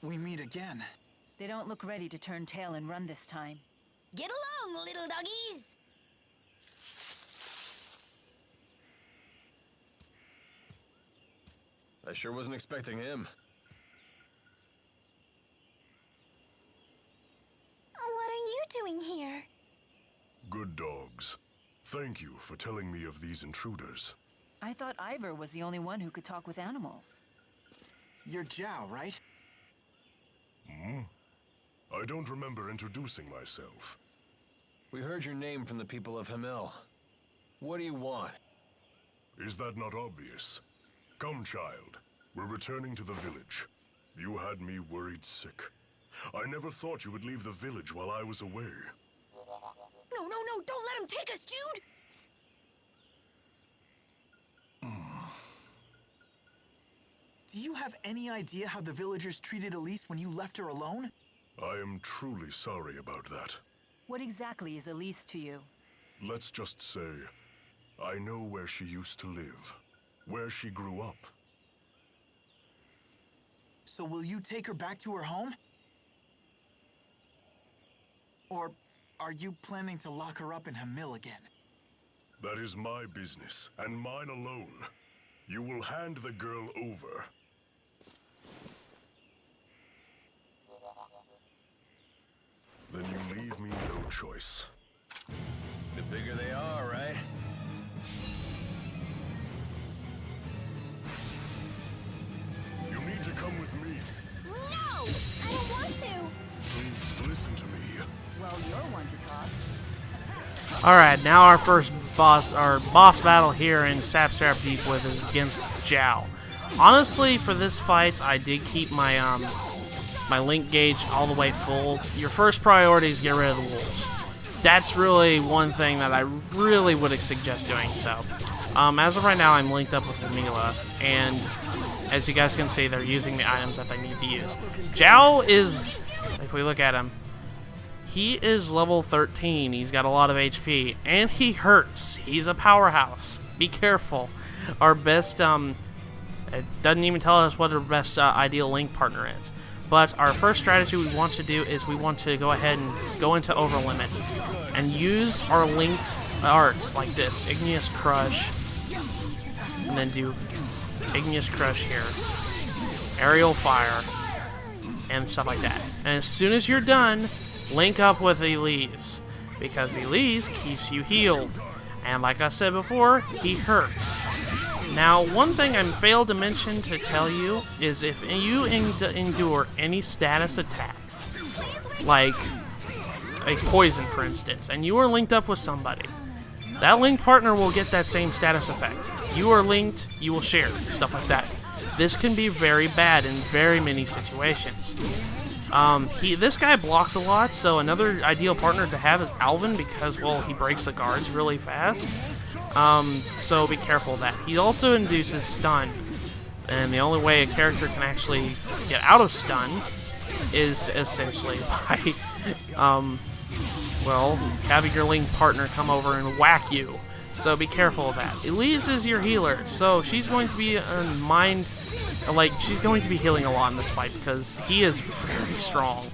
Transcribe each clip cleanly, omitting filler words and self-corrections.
we meet again. They don't look ready to turn tail and run this time. Get along, little doggies! I sure wasn't expecting him. What are you doing here? Good dogs. Thank you for telling me of these intruders. I thought Ivor was the only one who could talk with animals. You're Jiao, right? Hmm? I don't remember introducing myself. We heard your name from the people of Hamil. What do you want? Is that not obvious? Come, child. We're returning to the village. You had me worried sick. I never thought you would leave the village while I was away. No, don't let him take us, Jude! Do you have any idea how the villagers treated Elise when you left her alone? I am truly sorry about that. What exactly is Elise to you? Let's just say, I know where she used to live, where she grew up. So will you take her back to her home? Or are you planning to lock her up in Hamil again? That is my business, and mine alone. You will hand the girl over. Then you leave me no choice. The bigger they are, right? You need to come with me. No! I don't want to! Please listen to me. Well, you're one to talk. Alright, now our first boss battle here in Sapstrap Deepwood is against Jiao. Honestly, for this fight, I did keep my my link gauge all the way full. Your first priority is get rid of the wolves. That's really one thing that I really would suggest doing. So, as of right now, I'm linked up with Xillia, and as you guys can see, they're using the items that they need to use. Jiao is, if we look at him, he is level 13. He's got a lot of HP, and he hurts. He's a powerhouse. Be careful. Our best, it doesn't even tell us what our best ideal link partner is. But our first strategy we want to do is we want to go ahead and go into Overlimit and use our linked arts like this, Igneous Crush, and then do Igneous Crush here, Aerial Fire, and stuff like that. And as soon as you're done, link up with Elise, because Elise keeps you healed. And like I said before, he hurts. Now, one thing I failed to mention to tell you is if you endure any status attacks, like a poison for instance, and you are linked up with somebody, that link partner will get that same status effect. You are linked, you will share, stuff like that. This can be very bad in very many situations. This guy blocks a lot, so another ideal partner to have is Alvin because, well, he breaks the guards really fast. So be careful of that. He also induces stun, and the only way a character can actually get out of stun is essentially by, well, having your link partner come over and whack you. So be careful of that. Elise is your healer, so she's going to be she's going to be healing a lot in this fight because he is very strong.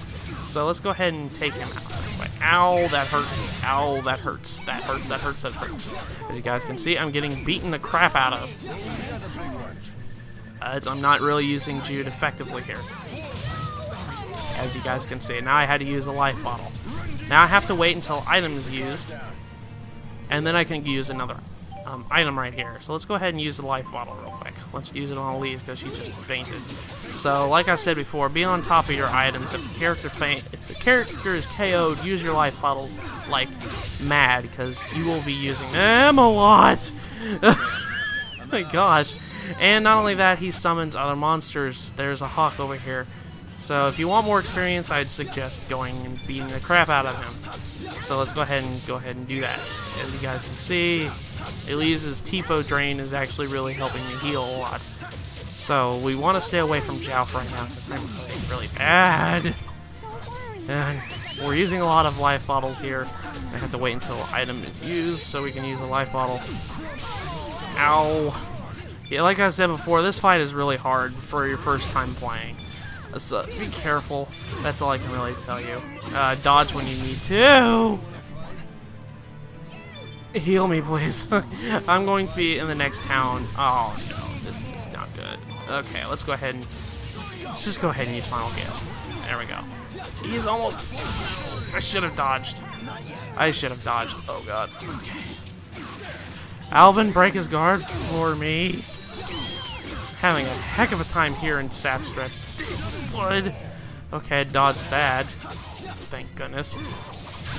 So let's go ahead and take him out. Wait, ow, that hurts. Ow, that hurts. That hurts, that hurts, that hurts. As you guys can see, I'm getting beaten the crap out of. I'm not really using Jude effectively here. As you guys can see, now I had to use a life bottle. Now I have to wait until item is used, and then I can use another item right here. So let's go ahead and use the life bottle real quick. Let's use it on Elise because she just fainted. So like I said before, be on top of your items. If the character is KO'd, use your life bottles like mad because you will be using them a lot. Oh my gosh. And not only that, he summons other monsters. There's a hawk over here. So if you want more experience, I'd suggest going and beating the crap out of him. So let's go ahead and do that. As you guys can see, Elise's Tipo Drain is actually really helping me heal a lot. So we want to stay away from Jiao for right now because I'm playing really bad. And we're using a lot of life bottles here. I have to wait until the item is used so we can use a life bottle. Ow. Yeah, like I said before, this fight is really hard for your first time playing. So be careful. That's all I can really tell you. Dodge when you need to. Heal me, please. I'm going to be in the next town. Oh no, this is not good. Okay, let's just go ahead and use Final Gale. There we go. He's almost. I should have dodged. Oh god. Alvin, break his guard for me. Having a heck of a time here in Sapstrap Deepwood. Okay, dodge that. Thank goodness.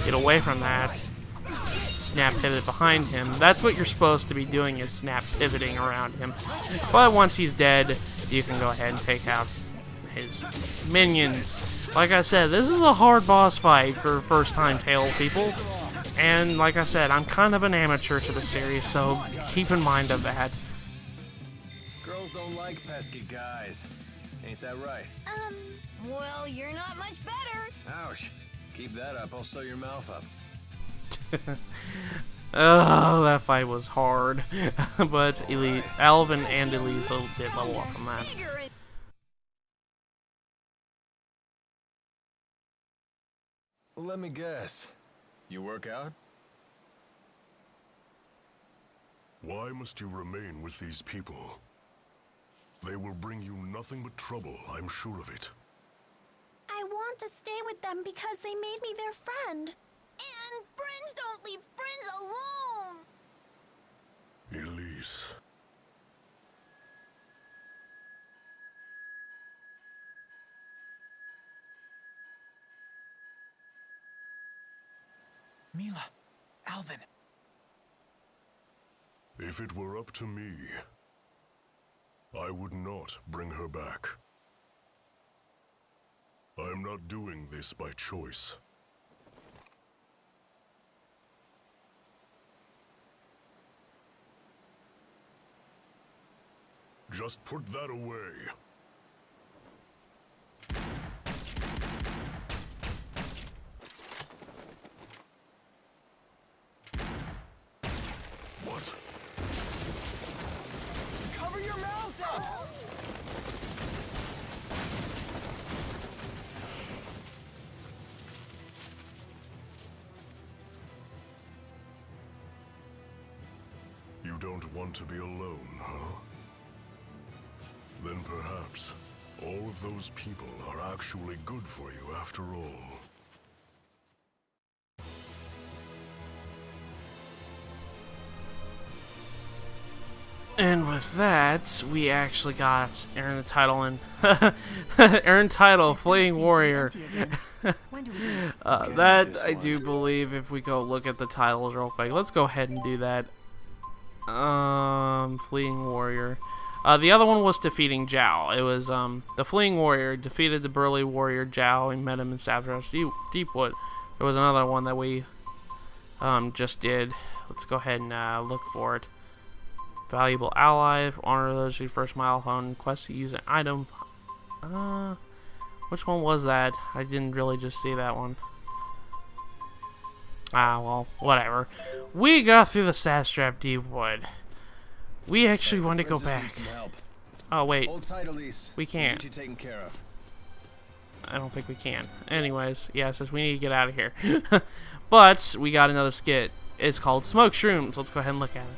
Get away from that. Snap pivot behind him. That's what you're supposed to be doing, is snap pivoting around him. But once he's dead, you can go ahead and take out his minions. Like I said, this is a hard boss fight for first-time Tales people. And like I said, I'm kind of an amateur to the series, so keep in mind of that. Girls don't like pesky guys. Ain't that right? Well, you're not much better. Ouch. Keep that up, I'll sew your mouth up. Oh, that fight was hard. But Alvin and Elise did level up from that. Let me guess. You work out? Why must you remain with these people? They will bring you nothing but trouble, I'm sure of it. I want to stay with them because they made me their friend. And friends don't leave friends alone. Elise. Mila, Alvin. If it were up to me, I would not bring her back. I am not doing this by choice. Just put that away. What? Cover your mouths up! You don't want to be alone, huh? Then perhaps all of those people are actually good for you after all. And with that, we actually got earned the title and earned title, Fleeing Warrior. That I do believe. If we go look at the titles real quick, let's go ahead and do that. Fleeing Warrior. The other one was defeating Jiao. It was the Fleeing Warrior defeated the burly warrior Jiao and met him in Sapstrap Deepwood. There was another one that we just did. Let's go ahead and look for it. Valuable ally. Honor those who first milestone. Quest to use an item. Which one was that? I didn't really just see that one. Ah, well, whatever. We got through the Sapstrap Deepwood. We actually want to go back. Oh wait, we can't. Get you taken care of. I don't think we can. Anyways, yeah, it says we need to get out of here. But we got another skit. It's called Smoke Shrooms. Let's go ahead and look at it.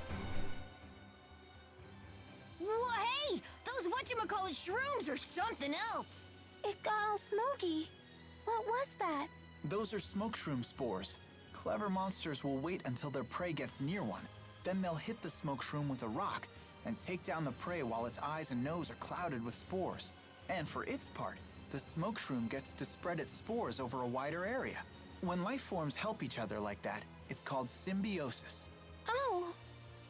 Well, hey, those whatchamacallit shrooms are something else. It got all smoky. What was that? Those are smoke shroom spores. Clever monsters will wait until their prey gets near one. Then they'll hit the smoke shroom with a rock and take down the prey while its eyes and nose are clouded with spores. And for its part, the smoke shroom gets to spread its spores over a wider area. When life forms help each other like that, it's called symbiosis. Oh,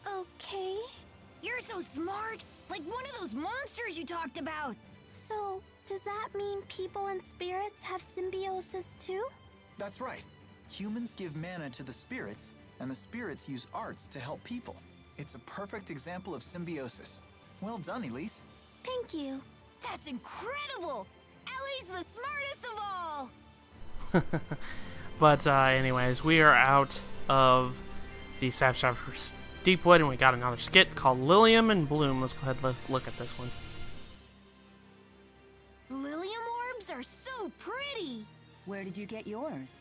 okay. You're so smart, like one of those monsters you talked about. So, does that mean people and spirits have symbiosis too? That's right. Humans give mana to the spirits, and the spirits use arts to help people. It's a perfect example of symbiosis. Well done, Elise. Thank you. That's incredible! Ellie's the smartest of all! But anyways, we are out of the Sapstrap Deepwood, and we got another skit called Lilium and Bloom. Let's go ahead and look at this one. Lilium Those are so pretty! Where did you get yours?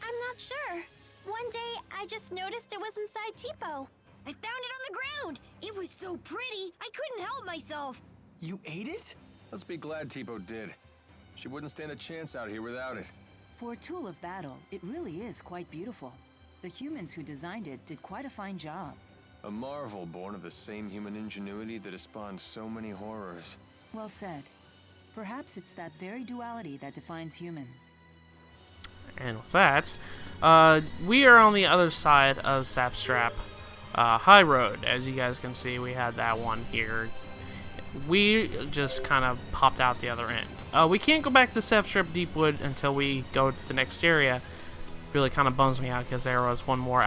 I'm not sure. One day, I just noticed it was inside Tipo. I found it on the ground! It was so pretty, I couldn't help myself! You ate it? Let's be glad Tipo did. She wouldn't stand a chance out here without it. For a tool of battle, it really is quite beautiful. The humans who designed it did quite a fine job. A marvel born of the same human ingenuity that has spawned so many horrors. Well said. Perhaps it's that very duality that defines humans. And with that, we are on the other side of Sapstrap High Road. As you guys can see, we had that one here. We just kind of popped out the other end. We can't go back to Sapstrap Deepwood until we go to the next area. Really kind of bums me out because there was one more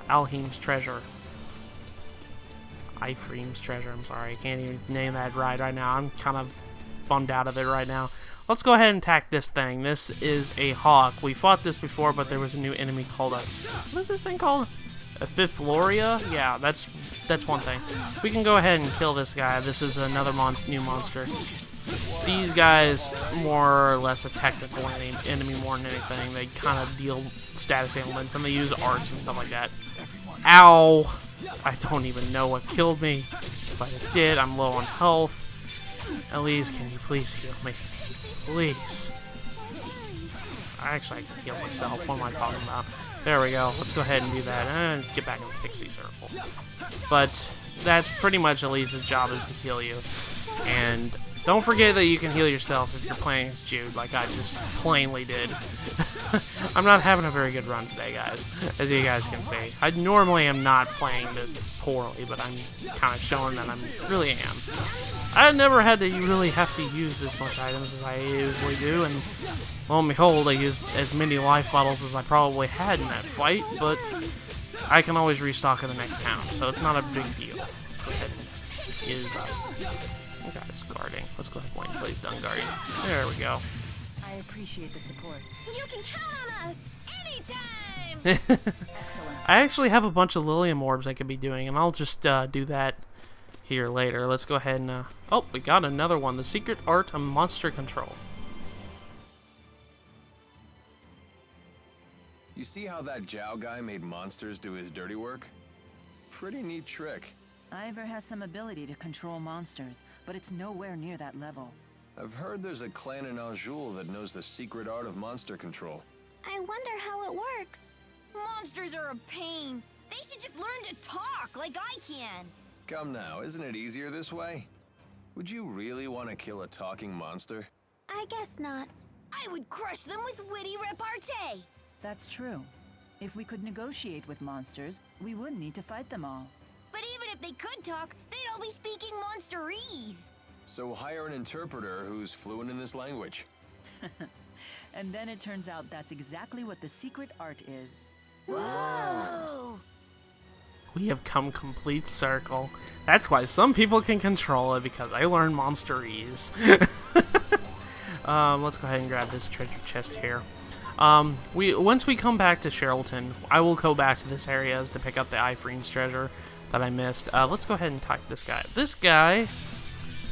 Alheim's treasure. Ifreem's treasure, I'm sorry. I can't even name that right now. I'm kind of bummed out of it right now. Let's go ahead and attack this thing. This is a hawk. We fought this before, but there was a new enemy called a... What is this thing called? A Fifth Loria? Yeah, that's one thing. We can go ahead and kill this guy. This is another new monster. These guys, more or less a technical enemy more than anything. They kind of deal status ailments, and they use arts and stuff like that. Ow! I don't even know what killed me, but it did. I'm low on health. Elise, can you please heal me? Please. Actually, I can heal myself. What am I talking about? There we go. Let's go ahead and do that and get back in the pixie circle. But that's pretty much Elise's job, is to heal you. And don't forget that you can heal yourself if you're playing as Jude, like I just plainly did. I'm not having a very good run today, guys, as you guys can see. I normally am not playing this poorly, but I'm kind of showing that I really am. I never had to really have to use as much items as I usually do, and lo and behold, I used as many life bottles as I probably had in that fight, but I can always restock in the next town, so it's not a big deal. Let's go ahead and use up. Guy's guarding. Let's go ahead and wait until he's done guarding. There we go. I appreciate the support. You can count on us anytime! Excellent. I actually have a bunch of Lilium orbs I could be doing, and I'll just do that here later. Let's go ahead and... Oh, we got another one. The Secret Art of Monster Control. You see how that Jiao guy made monsters do his dirty work? Pretty neat trick. Ivor has some ability to control monsters, but it's nowhere near that level. I've heard there's a clan in Anjou that knows the secret art of monster control. I wonder how it works. Monsters are a pain. They should just learn to talk like I can. Come now, isn't it easier this way? Would you really want to kill a talking monster? I guess not. I would crush them with witty repartee. That's true. If we could negotiate with monsters, we wouldn't need to fight them all. But even if they could talk, they'd all be speaking monsterese. So hire an interpreter who's fluent in this language. And then it turns out that's exactly what the secret art is. Whoa! We have come complete circle. That's why some people can control it, because I learned monsterese. Let's go ahead and grab this treasure chest here. Once we come back to Sharalton, I will go back to this area to pick up the Ifreem's treasure that I missed. Let's go ahead and attack this guy. This guy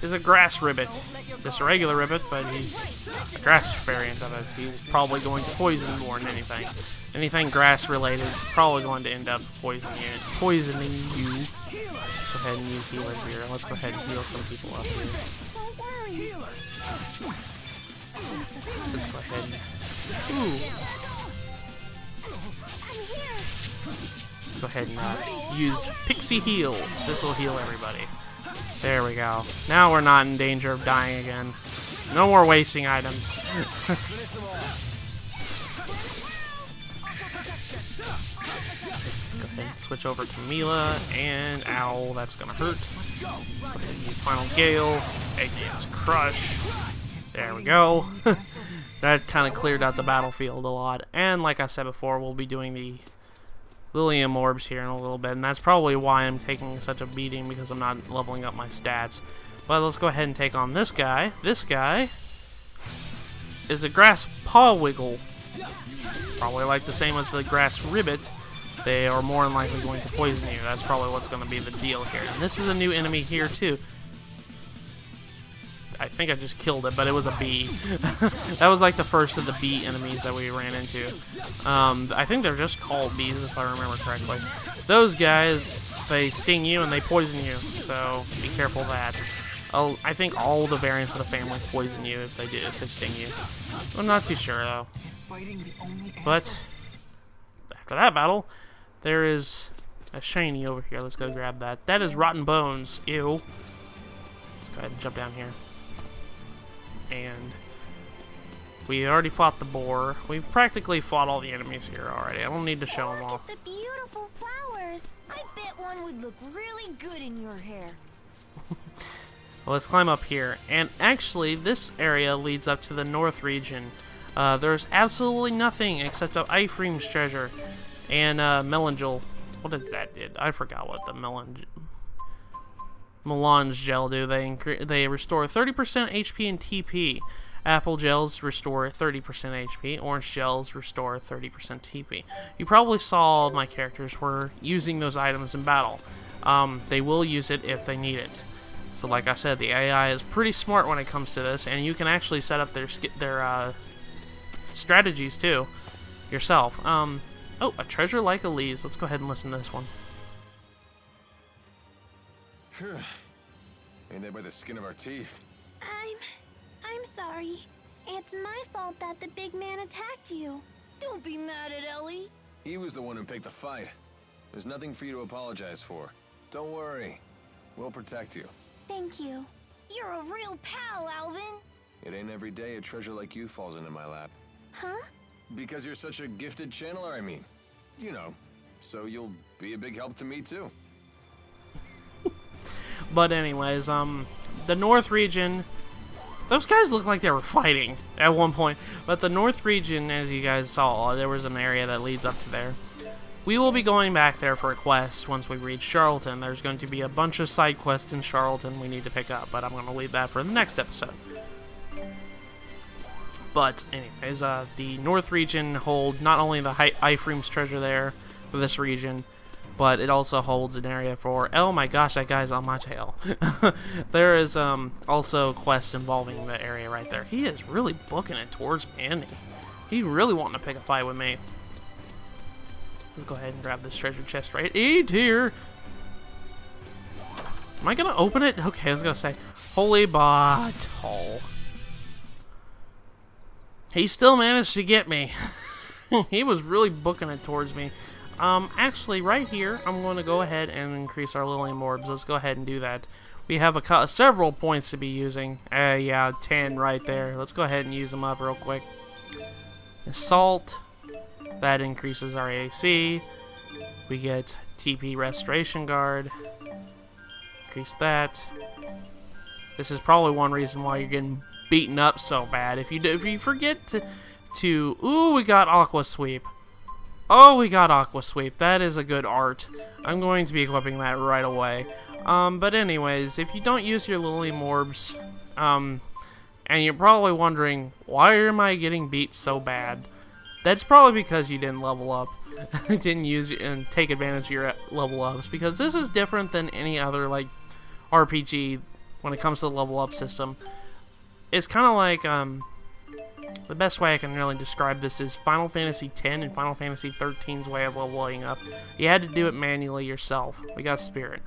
is a grass ribbit. Just a regular ribbit, but he's a grass variant of it. He's probably going to poison more than anything. Anything grass related is probably going to end up poisoning you. Go ahead and use healer here. Let's go ahead and heal some people up here. Let's go ahead and... Ooh. Go ahead and use Pixie Heal. This will heal everybody. There we go. Now we're not in danger of dying again. No more wasting items. Let's go ahead and switch over to Mila, and ow, that's gonna hurt. Go ahead and use Final Gale, Agni's Crush. There we go. That kind of cleared out the battlefield a lot. And like I said before, we'll be doing the Lilium orbs here in a little bit, and that's probably why I'm taking such a beating, because I'm not leveling up my stats. But let's go ahead and take on this guy. This guy is a grass paw wiggle. Probably like the same as the grass ribbit. They are more than likely going to poison you. That's probably what's going to be the deal here. And this is a new enemy here too. I think I just killed it, but it was a bee. That was like the first of the bee enemies that we ran into. I think they're just called bees, if I remember correctly. Those guys, they sting you and they poison you, so be careful of that. I think all the variants of the family poison you if they sting you. I'm not too sure though. But after that battle, there is a shiny over here. Let's go grab that. That is rotten bones. Ew. Let's go ahead and jump down here. And we already fought the boar. We've practically fought all the enemies here already. I don't need to show them all. Look at the beautiful flowers. I bet one would look really good in your hair. Well, let's climb up here. And actually, this area leads up to the north region. There's absolutely nothing except Ephraim's treasure and Melangel. What does that do? I forgot what the melange gel do. They restore 30% HP and TP. Apple gels restore 30% HP. Orange gels restore 30% TP. You probably saw my characters were using those items in battle. They will use it if they need it. So like I said, the AI is pretty smart when it comes to this, and you can actually set up their strategies too yourself. Oh, a treasure like Elise. Let's go ahead and listen to this one. Ain't that by the skin of our teeth? I'm sorry. It's my fault that the big man attacked you. Don't be mad at Ellie. He was the one who picked the fight. There's nothing for you to apologize for. Don't worry. We'll protect you. Thank you. You're a real pal, Alvin. It ain't every day a treasure like you falls into my lap. Huh? Because you're such a gifted channeler, I mean. You know, so you'll be a big help to me too. But anyways, the north region, those guys look like they were fighting at one point. But the north region, as you guys saw, there was an area that leads up to there. We will be going back there for a quest once we reach Sharalton. There's going to be a bunch of side quests in Sharalton we need to pick up, but I'm going to leave that for the next episode. But anyways, the north region holds not only the Ephraim's treasure there for this region, but it also holds an area for, oh my gosh, that guy's on my tail. There is also quests involving the area right there. He is really booking it towards me, isn't he? He really wanting to pick a fight with me. Let's go ahead and grab this treasure chest right here. Am I gonna open it? Okay, I was gonna say, holy bottle. He still managed to get me. He was really booking it towards me. Actually, right here, I'm going to go ahead and increase our Lilium Orbs. Let's go ahead and do that. We have several points to be using. Yeah, 10 right there. Let's go ahead and use them up real quick. Assault. That increases our AC. We get TP Restoration Guard. Increase that. This is probably one reason why you're getting beaten up so bad. If you forget to ooh, we got Aqua Sweep. Oh, we got Aqua Sweep. That is a good art. I'm going to be equipping that right away. But anyways, if you don't use your Lilium Orbs, and you're probably wondering, why am I getting beat so bad? That's probably because you didn't level up. Didn't use and take advantage of your level ups, because this is different than any other like RPG when it comes to the level up system. It's kind of like the best way I can really describe this is Final Fantasy X and Final Fantasy XIII's way of leveling up. You had to do it manually yourself. We got Spirit.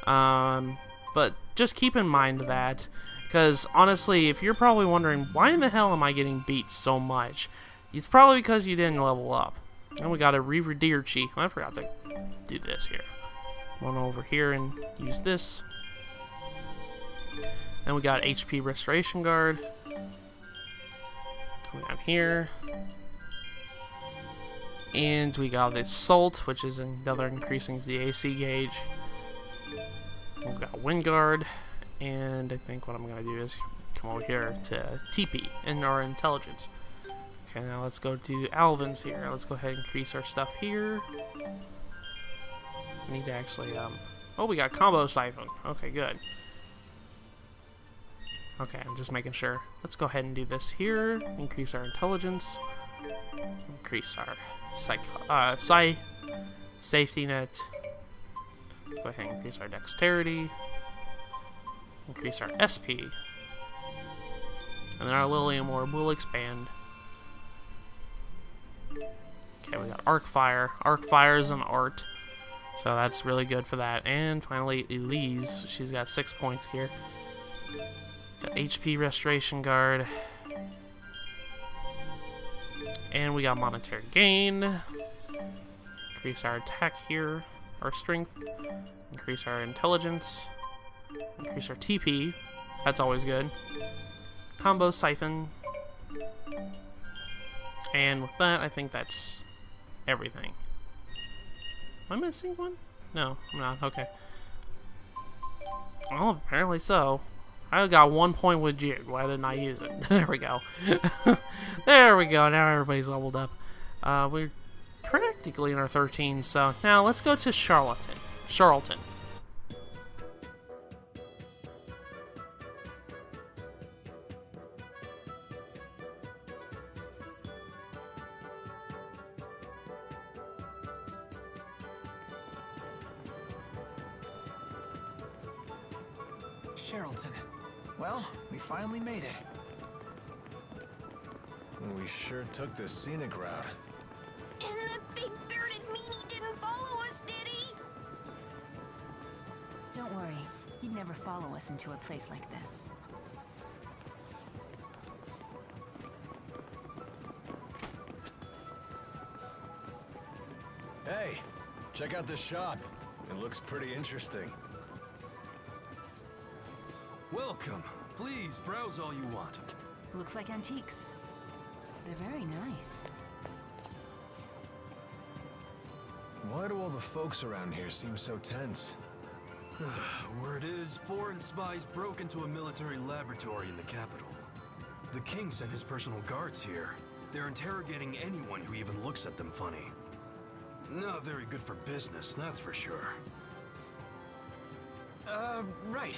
But just keep in mind that, because honestly, if you're probably wondering, why in the hell am I getting beat so much? It's probably because you didn't level up. And we got a Reaver Deer Chi. I forgot to do this here. One over here and use this. Then we got HP Restoration Guard. Coming down here. And we got the Assault, which is another increasing the AC gauge. We've got Wind Guard. And I think what I'm going to do is come over here to TP and our Intelligence. Okay, now let's go to Alvin's here. Let's go ahead and increase our stuff here. Need to actually, oh, we got Combo Siphon. Okay, good. Okay, I'm just making sure. Let's go ahead and do this here. Increase our Intelligence. Increase our Safety Net. Let's go ahead and increase our Dexterity. Increase our SP. And then our Lilium Orb will expand. Okay, we got Arc Fire. Arc Fire is an art, so that's really good for that. And finally, Elise. She's got 6 points here. Got HP Restoration Guard. And we got Monetary Gain. Increase our attack here. Our strength. Increase our intelligence. Increase our TP. That's always good. Combo Siphon. And with that, I think that's everything. Am I missing one? No, I'm not. Okay. Well, apparently so. I got 1 point with Jig. Why didn't I use it? There we go. There we go. Now everybody's leveled up. We're practically in our 13, so now let's go to Sharalton. Sharalton. Well, we finally made it. We sure took the scenic route. And the big bearded meanie didn't follow us, did he? Don't worry. He'd never follow us into a place like this. Hey, check out this shop. It looks pretty interesting. Welcome. Please browse all you want. Looks like antiques. They're very nice. Why do all the folks around here seem so tense? Word is, foreign spies broke into a military laboratory in the capital. The king sent his personal guards here. They're interrogating anyone who even looks at them funny. Not very good for business, that's for sure. Right.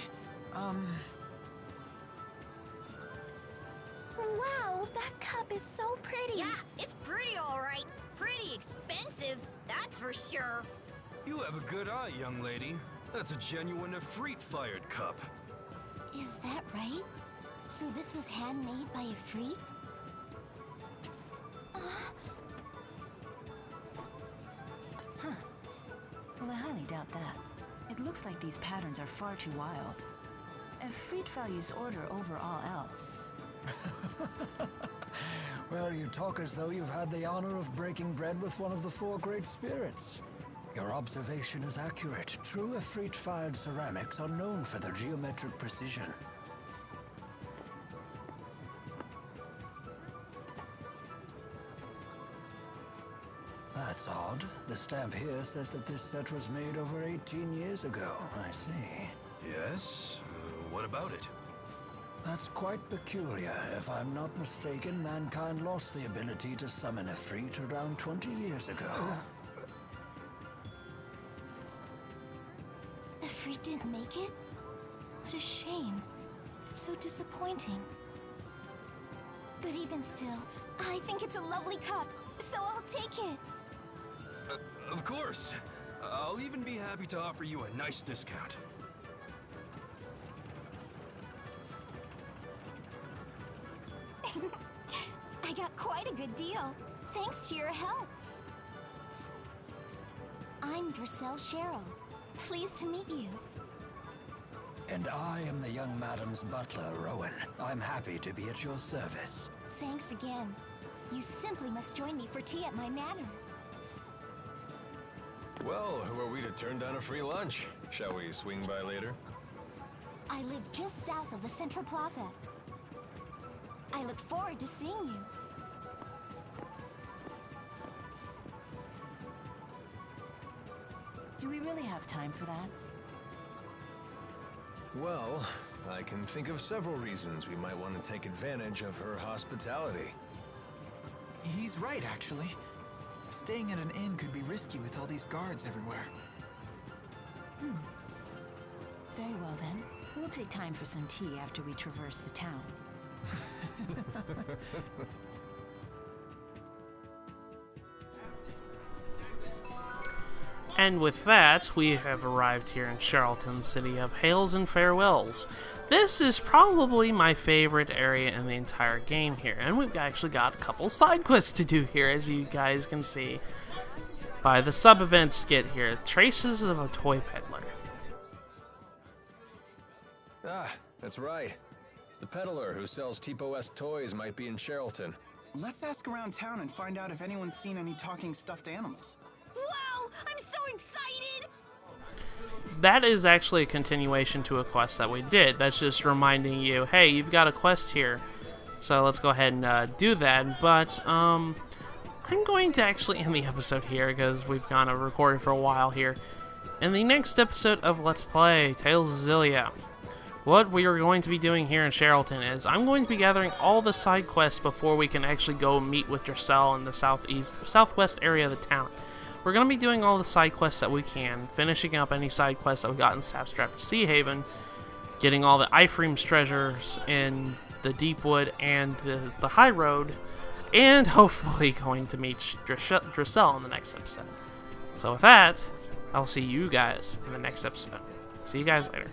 Wow, that cup is so pretty. Yeah, it's pretty all right. Pretty expensive, that's for sure. You have a good eye, young lady. That's a genuine Efreet-fired cup. Is that right? So this was handmade by Efreet? Well, I highly doubt that. It looks like these patterns are far too wild. Efreet values order over all else. Well, you talk as though you've had the honor of breaking bread with one of the four great spirits. Your observation is accurate. True Efreet-fired ceramics are known for their geometric precision. That's odd. The stamp here says that this set was made over 18 years ago. I see. Yes? What about it? That's quite peculiar. If I'm not mistaken, mankind lost the ability to summon Efreet around 20 years ago. Efreet didn't make it? What a shame. It's so disappointing. But even still, I think it's a lovely cup, so I'll take it. Of course. I'll even be happy to offer you a nice discount. I got quite a good deal, thanks to your help. I'm Drissel Cheryl. Pleased to meet you. And I am the young madam's butler, Rowan. I'm happy to be at your service. Thanks again. You simply must join me for tea at my manor. Well, who are we to turn down a free lunch? Shall we swing by later? I live just south of the Central Plaza. I look forward to seeing you. Do we really have time for that? Well, I can think of several reasons we might want to take advantage of her hospitality. He's right, actually. Staying at an inn could be risky with all these guards everywhere. Very well then. We'll take time for some tea after we traverse the town. And with that, we have arrived here in Sharalton, city of hails and farewells. This is probably my favorite area in the entire game here, and we've actually got a couple side quests to do here, as you guys can see by the sub-event skit here, Traces of a Toy Peddler. Ah, that's right. The peddler who sells Tipo-esque toys might be in Sharalton. Let's ask around town and find out if anyone's seen any talking stuffed animals. Wow! I'm so excited! That is actually a continuation to a quest that we did. That's just reminding you, hey, you've got a quest here. So let's go ahead and do that. But, I'm going to actually end the episode here because we've kind of recorded for a while here. In the next episode of Let's Play Tales of Xillia, what we are going to be doing here in Sharalton is I'm going to be gathering all the side quests before we can actually go meet with Jiao in the southwest area of the town. We're going to be doing all the side quests that we can, finishing up any side quests that we got in Sapstrap Sea Haven, getting all the Ifreem's treasures in the Deepwood and the High Road, and hopefully going to meet Jiao in the next episode. So with that, I'll see you guys in the next episode. See you guys later.